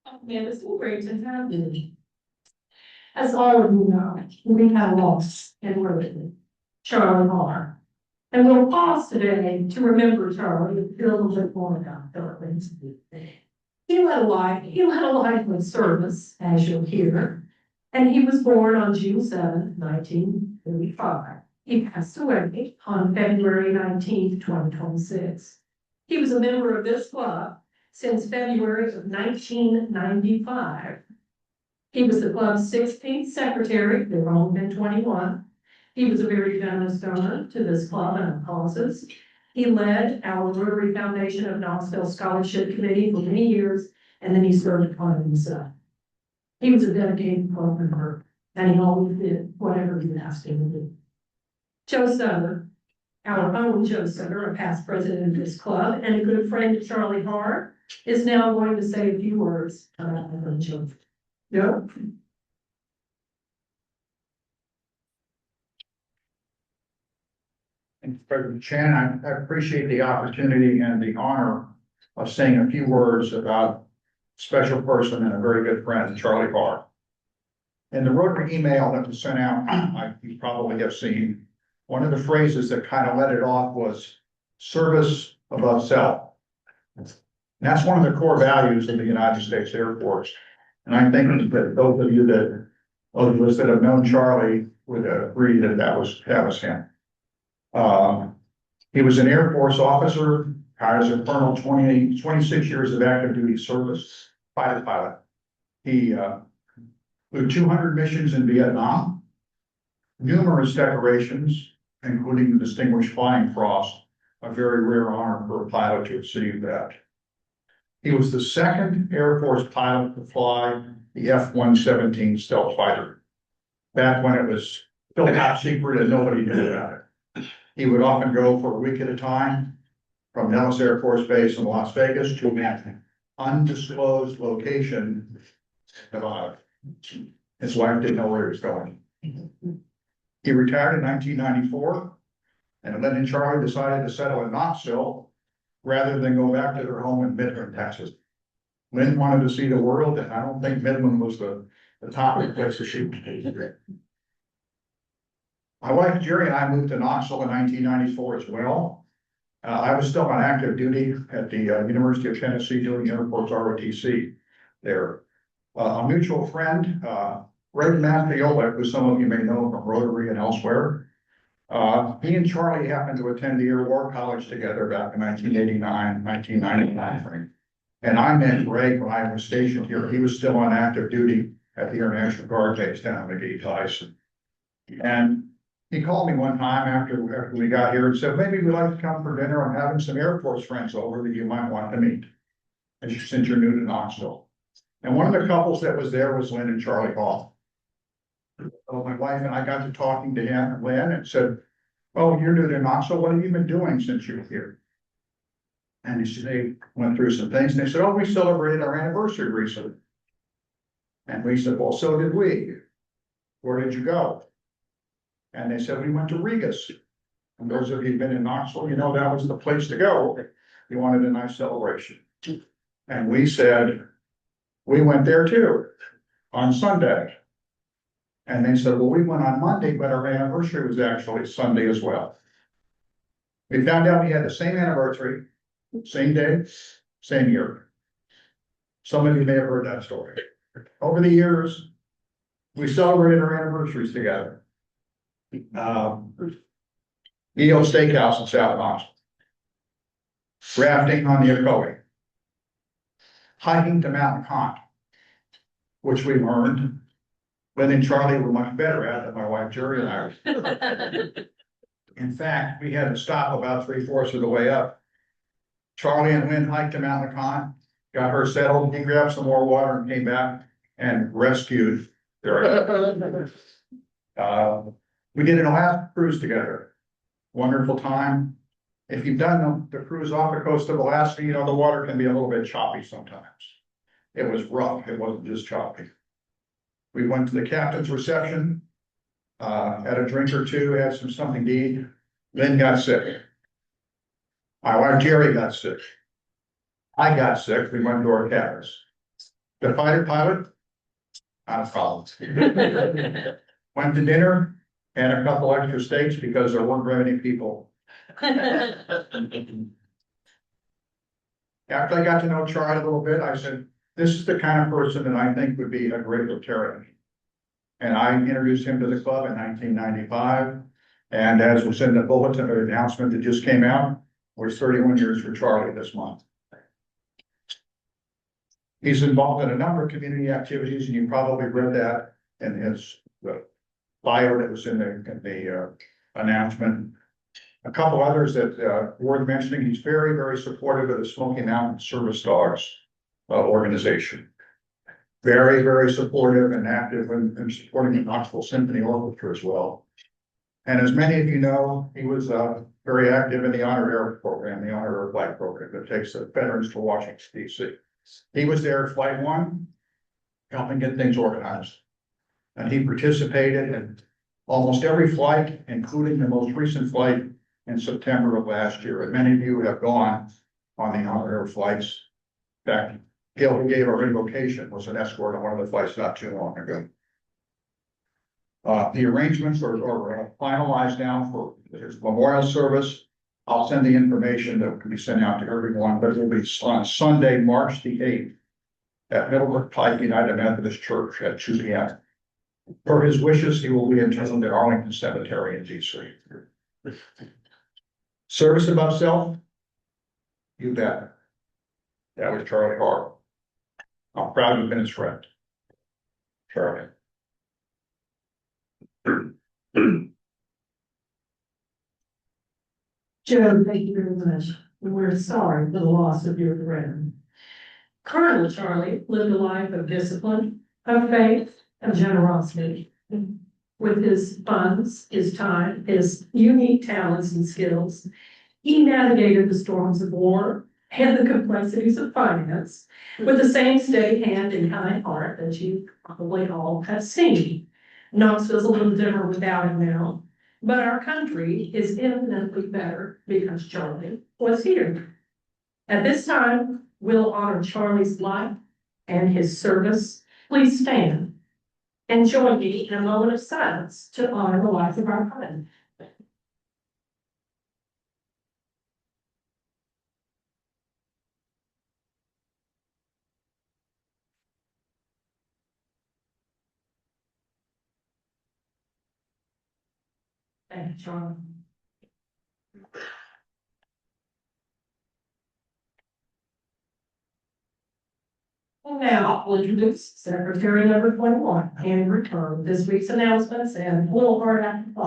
Man, it's so great to have you. As all of you know, we have lost and really Charlie Harr. And we'll pause today to remember Charlie and feel a little bit more about Philippines. He led a life of service, as you'll hear, and he was born on June 7, 1935. He passed away on February 19, 2026. He was a member of this club since February of 1995. He was the club's 16th secretary. There have only been 21. He was a very generous donor to this club and our causes. He led our Rotary Foundation of Knoxville Scholarship Committee for many years, and then he served on it himself. He was a dedicated club member, and he always did whatever you asked him to do. Joe Sutter, our own Joe Sutter, a past president of this club and a good friend of Charlie Harr, is now going to say a few words about the children. Joe? Thank you, President Shannon. I appreciate the opportunity and the honor of saying a few words about a special person and a very good friend, Charlie Harr. In the Rotary email that was sent out, you probably have seen, one of the phrases that kind of let it off was service above self. And that's one of the core values of the United States Air Force. And I think that those of us that have known Charlie would agree that that was him. He was an Air Force officer, as a colonel, 26 years of active duty service, fighter pilot. He flew 200 missions in Vietnam, numerous decorations, including the Distinguished Flying Cross, a very rare honor for a pilot to receive that. He was the second Air Force pilot to fly the F-117 stealth fighter, back when it was still top secret and nobody knew about it. He would often go for a week at a time from Nellis Air Force Base in Las Vegas to an undisclosed location in Nevada. His wife didn't know where he was going. He retired in 1994, and Lynn and Charlie decided to settle in Knoxville rather than go back to their home in Midland, Texas. Lynn wanted to see the world, and I don't think Midland was the top of the place to shoot. My wife Jerry and I moved to Knoxville in 1994 as well. I was still on active duty at the University of Tennessee doing Air Force ROTC there. A mutual friend, Ray Mathiola, who some of you may know from Rotary and elsewhere, he and Charlie happened to attend the Air War College together back in 1989, 1999. And I met Ray when I was stationed here. He was still on active duty at the Air National Guard base down in McGee Tyson. And he called me one time after we got here and said, maybe we'd like to come for dinner. I'm having some Air Force friends over that you might want to meet, since you're new to Knoxville. And one of the couples that was there was Lynn and Charlie Hall. So my wife and I got to talking to him and Lynn and said, oh, you're new to Knoxville. What have you been doing since you were here? And they went through some things and they said, oh, we celebrated our anniversary recently. And we said, well, so did we. Where did you go? And they said, we went to Regas. And those of you who've been in Knoxville, you know that was the place to go. You wanted a nice celebration. And we said, we went there too on Sunday. And they said, well, we went on Monday, but our anniversary was actually Sunday as well. We found out we had the same anniversary, same day, same year. Some of you may have heard that story. Over the years, we celebrated our anniversaries together. EO Steakhouse in South Knoxville, rafting on the Ocoee, hiking to Mountain Con, which we learned Lynn and Charlie were much better at than my wife Jerry and I. In fact, we had to stop about 3/4 of the way up. Charlie and Lynn hiked to Mountain Con, got her settled, he grabbed some more water and came back and rescued their. We did an Alaska cruise together. Wonderful time. If you've done the cruise off the coast of Alaska, you know the water can be a little bit choppy sometimes. It was rough, it wasn't just choppy. We went to the captain's reception, had a drink or two, had something to eat, then got sick. My wife Jerry got sick. I got sick, we went to our cabins. The fighter pilot, not a problem. Went to dinner, had a couple extra steaks because there weren't very many people. After I got to know Charlie a little bit, I said, this is the kind of person that I think would be a great Rotarian. And I introduced him to the club in 1995. And as was in the bulletin or the announcement that just came out, was 31 years for Charlie this month. He's involved in a number of community activities, and you probably read that in his bio that was in the announcement. A couple others that worth mentioning, he's very, very supportive of the Smoky Mountain Service Dogs organization. Very, very supportive and active in supporting the Knoxville Symphony Orchestra as well. And as many of you know, he was very active in the Honor Air program, the Honor Air Flight program that takes the veterans to Washington, D.C. He was there at Flight 1, helping get things organized. And he participated in almost every flight, including the most recent flight in September of last year. And many of you have gone on the Honor Air flights. In fact, Gil, who gave our invocation, was an escort on one of the flights not too long ago. The arrangements are finalized now for his memorial service. I'll send the information that can be sent out to everyone, but it will be on Sunday, March the 8th at Middlebrook Pike United Methodist Church at 2 p.m. Per his wishes, he will be entombed at Arlington Cemetery in D.C. Service above self? You bet. That was Charlie Harr. I'm proud to have been his friend. Charlie. Joe, thank you very much. We're sorry for the loss of your friend. Colonel Charlie lived a life of discipline, of faith, and generosity. With his funds, his time, his unique talents and skills, he navigated the storms of war and the complexities of finance with the same steady hand and kind heart that you probably all have seen. Knoxville's a little different without him now, but our country is infinitely better because Charlie was here. At this time, we'll honor Charlie's life and his service. Please stand and join me in a moment of silence to honor the life of our friend. Thank you, Charlie. And now I'll introduce Secretary number 21 and return this week's announcements and a little hard after thought.